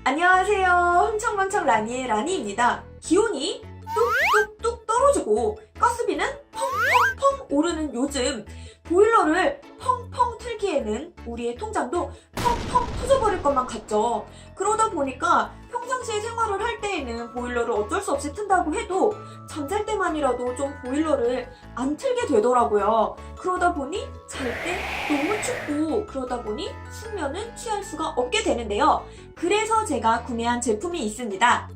안녕하세요. 흥청망청 라니의 라니입니다. 기온이 뚝뚝뚝 떨어지고 가스비는 펑펑펑 오르는 요즘 보일러를 펑펑 틀기에는 우리의 통장도 펑펑 터져버릴 것만 같죠. 그러다 보니까 평상시에 생활을 할 때에는 보일러를 어쩔 수 없이 튼다고 해도 잠잘 때만이라도 좀 보일러를 안 틀게 되더라고요. 그러다 보니 잘 때 너무 춥고 그러다 보니 숙면은 취할 수가 없게 되는데요. 그래서 제가 구매한 제품이 있습니다.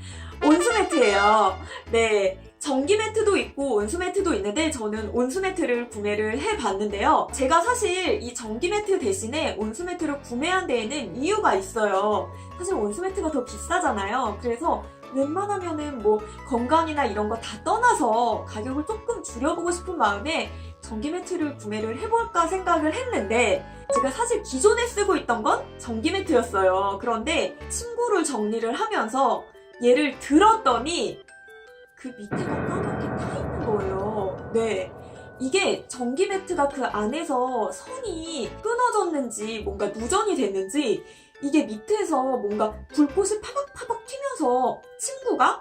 온수매트예요. 네. 전기 매트도 있고 온수 매트도 있는데 저는 온수 매트를 구매를 해봤는데요. 제가 사실 이 전기 매트 대신에 온수 매트를 구매한 데에는 이유가 있어요. 사실 온수 매트가 더 비싸잖아요. 그래서 웬만하면은 뭐 건강이나 이런 거 다 떠나서 가격을 조금 줄여보고 싶은 마음에 전기 매트를 구매를 해볼까 생각을 했는데 제가 사실 기존에 쓰고 있던 건 전기 매트였어요. 그런데 침구를 정리를 하면서 얘를 들었더니 그 밑에가 까맣게 타 있는 거예요. 네. 이게 전기 매트가 그 안에서 선이 끊어졌는지 뭔가 누전이 됐는지 이게 밑에서 뭔가 불꽃이 파박파박 튀면서 침구가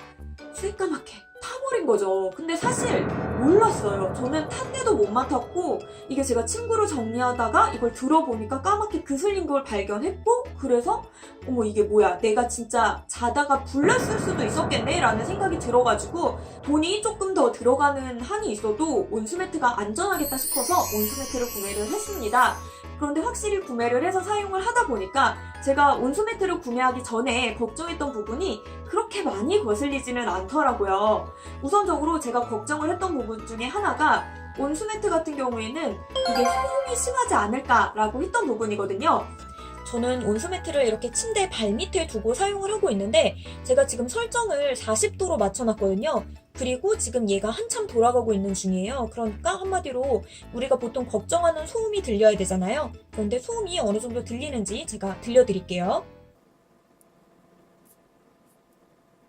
새까맣게 타버린 거죠. 근데 사실 몰랐어요. 저는 탄데도 못 맡았고 이게 제가 침구를 정리하다가 이걸 들어보니까 까맣게 그슬린 걸 발견했고 그래서 어머 이게 뭐야 내가 진짜 자다가 불났을 수도 있었겠네 라는 생각이 들어가지고 돈이 조금 더 들어가는 한이 있어도 온수매트가 안전하겠다 싶어서 온수매트를 구매를 했습니다. 그런데 확실히 구매를 해서 사용을 하다 보니까 제가 온수매트를 구매하기 전에 걱정했던 부분이 그렇게 많이 거슬리지는 않더라고요. 우선적으로 제가 걱정을 했던 부분 중에 하나가 온수매트 같은 경우에는 이게 소음이 심하지 않을까라고 했던 부분이거든요. 저는 온수매트를 이렇게 침대 발밑에 두고 사용을 하고 있는데 제가 지금 설정을 40도로 맞춰놨거든요. 그리고 지금 얘가 한참 돌아가고 있는 중이에요. 그러니까 한마디로 우리가 보통 걱정하는 소음이 들려야 되잖아요. 그런데 소음이 어느 정도 들리는지 제가 들려드릴게요.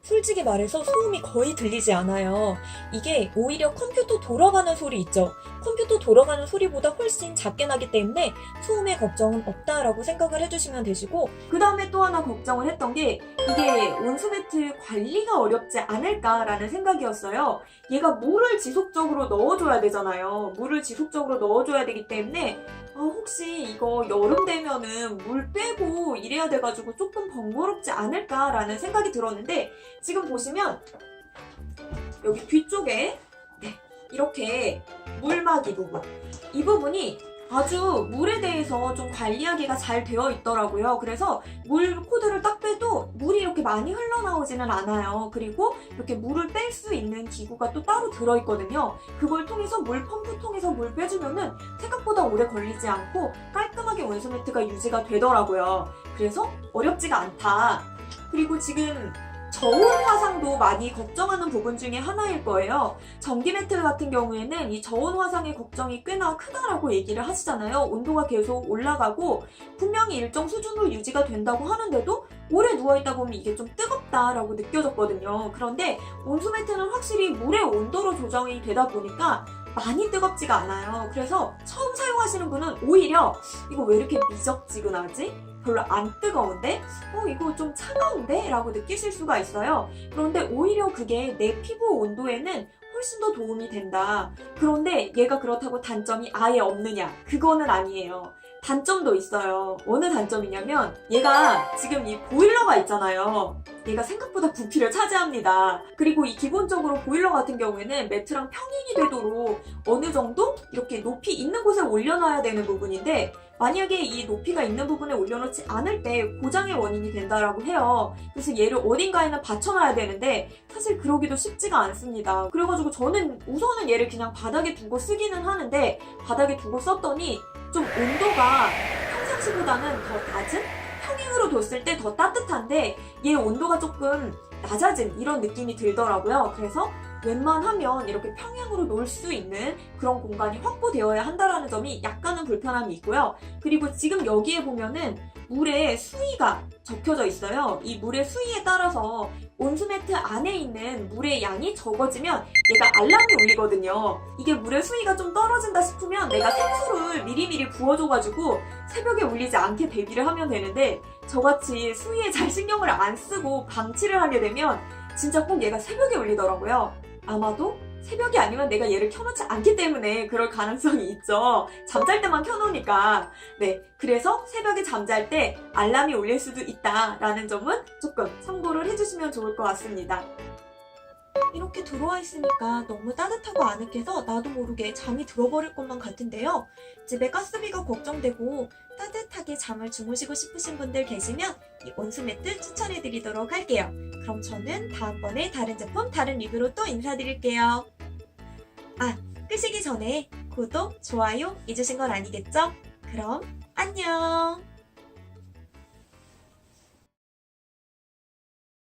솔직히 말해서 소음이 거의 들리지 않아요. 이게 오히려 컴퓨터 돌아가는 소리 있죠. 컴퓨터 돌아가는 소리보다 훨씬 작게 나기 때문에 소음의 걱정은 없다라고 생각을 해주시면 되시고 그 다음에 또 하나 걱정을 했던 게 이게 온수매트 관리가 어렵지 않을까라는 생각이었어요. 얘가 물을 지속적으로 넣어줘야 되잖아요. 물을 지속적으로 넣어줘야 되기 때문에 혹시 이거 여름 되면은 물 빼고 이래야 돼가지고 조금 번거롭지 않을까라는 생각이 들었는데 지금 보시면 여기 뒤쪽에 이렇게 물막이 부분 이 부분이 아주 물에 대해서 좀 관리하기가 잘 되어 있더라고요. 그래서 물 코드를 딱 빼도 물이 이렇게 많이 흘러나오지는 않아요. 그리고 이렇게 물을 뺄 수 있는 기구가 또 따로 들어있거든요. 그걸 통해서 물 펌프 통해서 물 빼주면은 생각보다 오래 걸리지 않고 깔끔하게 온수매트가 유지가 되더라고요. 그래서 어렵지가 않다. 그리고 지금 저온 화상도 많이 걱정하는 부분 중에 하나일 거예요. 전기 매트 같은 경우에는 이 저온 화상의 걱정이 꽤나 크다라고 얘기를 하시잖아요. 온도가 계속 올라가고 분명히 일정 수준으로 유지가 된다고 하는데도 오래 누워있다 보면 이게 좀 뜨겁다라고 느껴졌거든요. 그런데 온수매트는 확실히 물의 온도로 조정이 되다 보니까 많이 뜨겁지가 않아요. 그래서 처음 사용하시는 분은 오히려 이거 왜 이렇게 미적지근하지? 별로 안 뜨거운데? 이거 좀 차가운데? 라고 느끼실 수가 있어요. 그런데 오히려 그게 내 피부 온도에는 훨씬 더 도움이 된다. 그런데 얘가 그렇다고 단점이 아예 없느냐? 그거는 아니에요. 단점도 있어요. 어느 단점이냐면 얘가 지금 이 보일러가 있잖아요. 얘가 생각보다 부피를 차지합니다. 그리고 이 기본적으로 보일러 같은 경우에는 매트랑 평행이 되도록 어느 정도 이렇게 높이 있는 곳에 올려놔야 되는 부분인데 만약에 이 높이가 있는 부분에 올려놓지 않을 때 고장의 원인이 된다라고 해요. 그래서 얘를 어딘가에는 받쳐놔야 되는데 사실 그러기도 쉽지가 않습니다. 그래가지고 저는 우선은 얘를 그냥 바닥에 두고 쓰기는 하는데 바닥에 두고 썼더니 좀 온도가 평상시보다는 더 낮은? 평행으로 뒀을 때 더 따뜻한데 얘 온도가 조금 낮아진 이런 느낌이 들더라고요. 그래서 웬만하면 이렇게 평행으로 놓을 수 있는 그런 공간이 확보되어야 한다는 점이 약간은 불편함이 있고요. 그리고 지금 여기에 보면은 물에 수위가 적혀져 있어요. 이 물의 수위에 따라서 온수매트 안에 있는 물의 양이 적어지면 얘가 알람이 울리거든요. 이게 물의 수위가 좀 떨어진다 싶으면 내가 생수를 미리미리 부어줘가지고 새벽에 울리지 않게 대비를 하면 되는데, 저같이 수위에 잘 신경을 안 쓰고 방치를 하게 되면 진짜 꼭 얘가 새벽에 울리더라고요. 아마도 새벽이 아니면 내가 얘를 켜놓지 않기 때문에 그럴 가능성이 있죠. 잠잘 때만 켜놓으니까. 네, 그래서 새벽에 잠잘 때 알람이 울릴 수도 있다라는 점은 조금 참고를 해주시면 좋을 것 같습니다. 이렇게 들어와 있으니까 너무 따뜻하고 아늑해서 나도 모르게 잠이 들어버릴 것만 같은데요. 집에 가스비가 걱정되고 따뜻하게 잠을 주무시고 싶으신 분들 계시면 이 온수매트 추천해드리도록 할게요. 그럼 저는 다음번에 다른 제품, 다른 리뷰로 또 인사드릴게요. 끄시기 전에 구독, 좋아요 잊으신 건 아니겠죠? 그럼 안녕!